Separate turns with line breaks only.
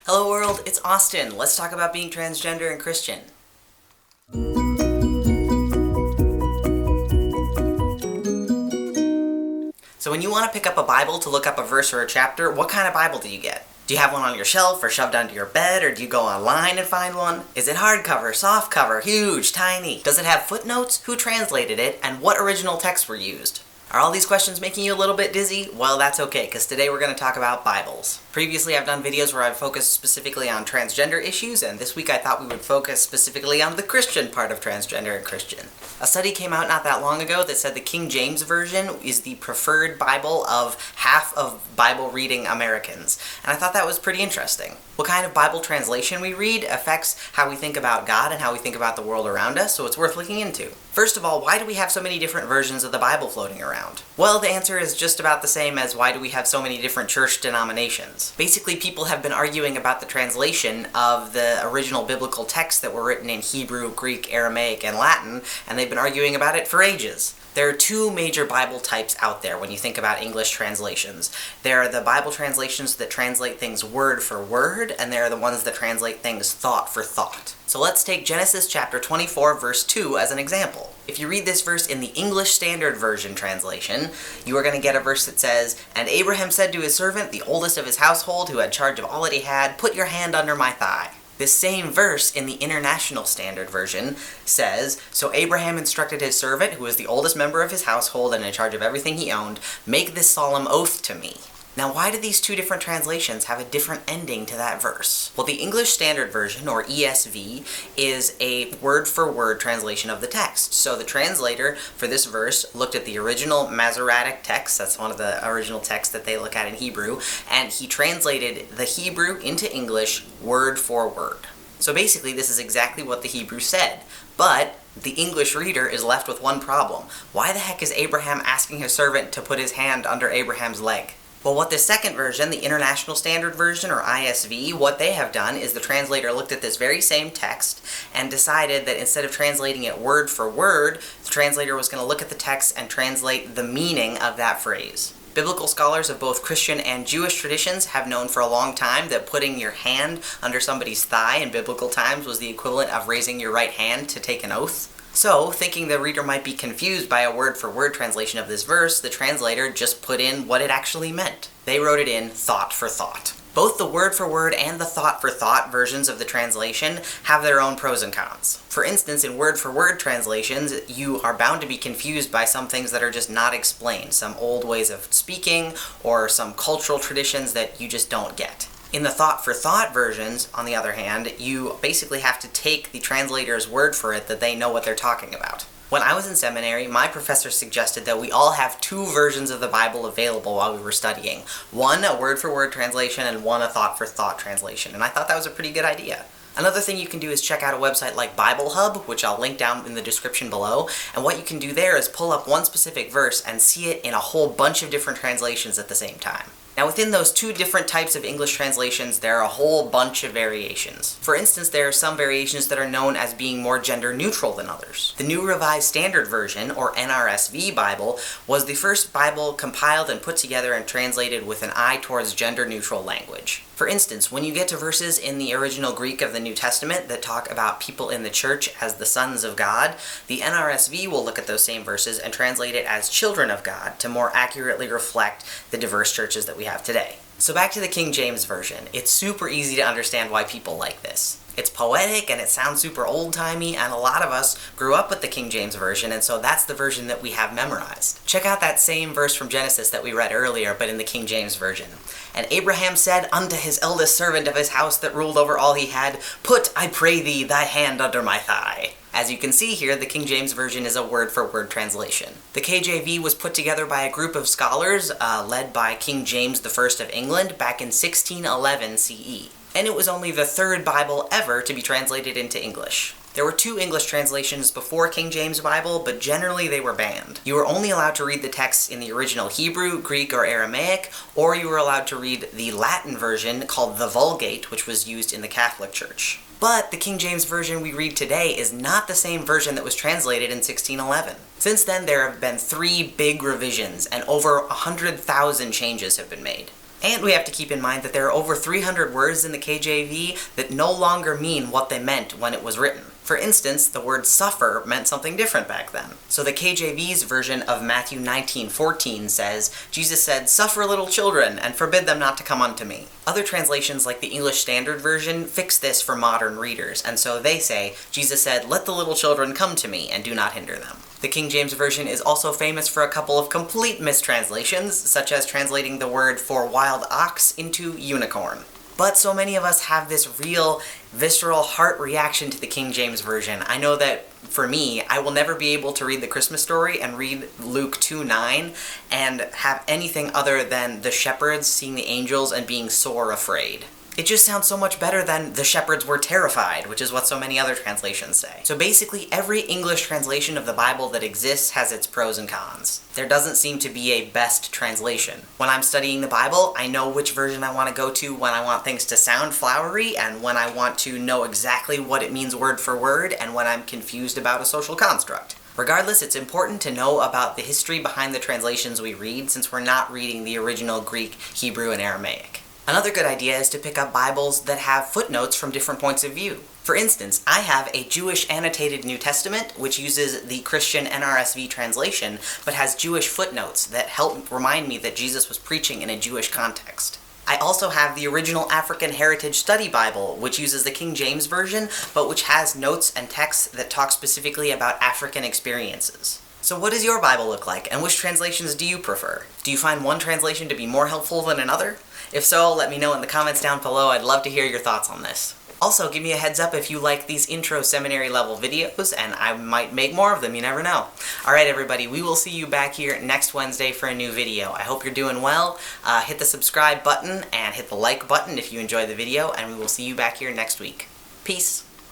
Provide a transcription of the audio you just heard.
Hello world, it's Austin. Let's talk about being transgender and Christian. So when you want to pick up a Bible to look up a verse or a chapter, what kind of Bible do you get? Do you have one on your shelf or shoved under your bed, or do you go online and find one? Is it hardcover, softcover, huge, tiny? Does it have footnotes? Who translated it? And what original texts were used? Are all these questions making you a little bit dizzy? Well, that's okay, because today we're going to talk about Bibles. Previously, I've done videos where I've focused specifically on transgender issues, and this week I thought we would focus specifically on the Christian part of transgender and Christian. A study came out not that long ago that said the King James Version is the preferred Bible of half of Bible-reading Americans, and I thought that was pretty interesting. What kind of Bible translation we read affects how we think about God and how we think about the world around us, so it's worth looking into. First of all, why do we have so many different versions of the Bible floating around? Well, the answer is just about the same as why do we have so many different church denominations. Basically, people have been arguing about the translation of the original biblical texts that were written in Hebrew, Greek, Aramaic, and Latin, and they've been arguing about it for ages. There are two major Bible types out there when you think about English translations. There are the Bible translations that translate things word for word, and there are the ones that translate things thought for thought. So let's take Genesis chapter 24, verse 2 as an example. If you read this verse in the English Standard Version translation, you are going to get a verse that says, "And Abraham said to his servant, the oldest of his household, who had charge of all that he had, put your hand under my thigh." This same verse in the International Standard Version says, "So Abraham instructed his servant, who was the oldest member of his household and in charge of everything he owned, make this solemn oath to me." Now, why do these two different translations have a different ending to that verse? Well, the English Standard Version, or ESV, is a word-for-word translation of the text. So the translator for this verse looked at the original Masoretic text, that's one of the original texts that they look at in Hebrew, and he translated the Hebrew into English word for word. So basically, this is exactly what the Hebrew said, but the English reader is left with one problem. Why the heck is Abraham asking his servant to put his hand under Abraham's leg? Well, what the second version, the International Standard Version, or ISV, what they have done is the translator looked at this very same text and decided that instead of translating it word for word, the translator was going to look at the text and translate the meaning of that phrase. Biblical scholars of both Christian and Jewish traditions have known for a long time that putting your hand under somebody's thigh in biblical times was the equivalent of raising your right hand to take an oath. So, thinking the reader might be confused by a word-for-word translation of this verse, the translator just put in what it actually meant. They wrote it in thought for thought. Both the word-for-word and the thought-for-thought versions of the translation have their own pros and cons. For instance, in word-for-word translations, you are bound to be confused by some things that are just not explained, some old ways of speaking, or some cultural traditions that you just don't get. In the thought-for-thought versions, on the other hand, you basically have to take the translator's word for it that they know what they're talking about. When I was in seminary, my professor suggested that we all have two versions of the Bible available while we were studying. One, a word-for-word translation, and one, a thought-for-thought translation, and I thought that was a pretty good idea. Another thing you can do is check out a website like Bible Hub, which I'll link down in the description below, and what you can do there is pull up one specific verse and see it in a whole bunch of different translations at the same time. Now, within those two different types of English translations, there are a whole bunch of variations. For instance, there are some variations that are known as being more gender neutral than others. The New Revised Standard Version, or NRSV Bible, was the first Bible compiled and put together and translated with an eye towards gender neutral language. For instance, when you get to verses in the original Greek of the New Testament that talk about people in the church as the sons of God, the NRSV will look at those same verses and translate it as children of God to more accurately reflect the diverse churches that we have today. So back to the King James Version. It's super easy to understand why people like this. It's poetic and it sounds super old-timey, and a lot of us grew up with the King James Version, and so that's the version that we have memorized. Check out that same verse from Genesis that we read earlier, but in the King James Version. "And Abraham said unto his eldest servant of his house that ruled over all he had, Put, I pray thee, thy hand under my thigh." As you can see here, the King James Version is a word-for-word translation. The KJV was put together by a group of scholars led by King James I of England back in 1611 CE. And it was only the third Bible ever to be translated into English. There were two English translations before King James Bible, but generally they were banned. You were only allowed to read the texts in the original Hebrew, Greek, or Aramaic, or you were allowed to read the Latin version called the Vulgate, which was used in the Catholic Church. But the King James Version we read today is not the same version that was translated in 1611. Since then, there have been 3 big revisions, and over 100,000 changes have been made. And we have to keep in mind that there are over 300 words in the KJV that no longer mean what they meant when it was written. For instance, the word suffer meant something different back then. So the KJV's version of Matthew 19:14 says, Jesus said, "Suffer little children, and forbid them not to come unto me." Other translations, like the English Standard Version, fix this for modern readers, and so they say, Jesus said, "Let the little children come to me, and do not hinder them." The King James Version is also famous for a couple of complete mistranslations, such as translating the word for wild ox into unicorn. But so many of us have this real, visceral heart reaction to the King James Version. I know that, for me, I will never be able to read the Christmas story and read Luke 2:9 and have anything other than the shepherds seeing the angels and being sore afraid. It just sounds so much better than the shepherds were terrified, which is what so many other translations say. So basically, every English translation of the Bible that exists has its pros and cons. There doesn't seem to be a best translation. When I'm studying the Bible, I know which version I want to go to when I want things to sound flowery, and when I want to know exactly what it means word for word, and when I'm confused about a social construct. Regardless, it's important to know about the history behind the translations we read, since we're not reading the original Greek, Hebrew, and Aramaic. Another good idea is to pick up Bibles that have footnotes from different points of view. For instance, I have a Jewish annotated New Testament, which uses the Christian NRSV translation, but has Jewish footnotes that help remind me that Jesus was preaching in a Jewish context. I also have the original African Heritage Study Bible, which uses the King James Version, but which has notes and texts that talk specifically about African experiences. So what does your Bible look like, and which translations do you prefer? Do you find one translation to be more helpful than another? If so, let me know in the comments down below. I'd love to hear your thoughts on this. Also, give me a heads up if you like these intro seminary level videos, and I might make more of them, you never know. Alright everybody, we will see you back here next Wednesday for a new video. I hope you're doing well. Hit the subscribe button and hit the like button if you enjoyed the video, and we will see you back here next week. Peace.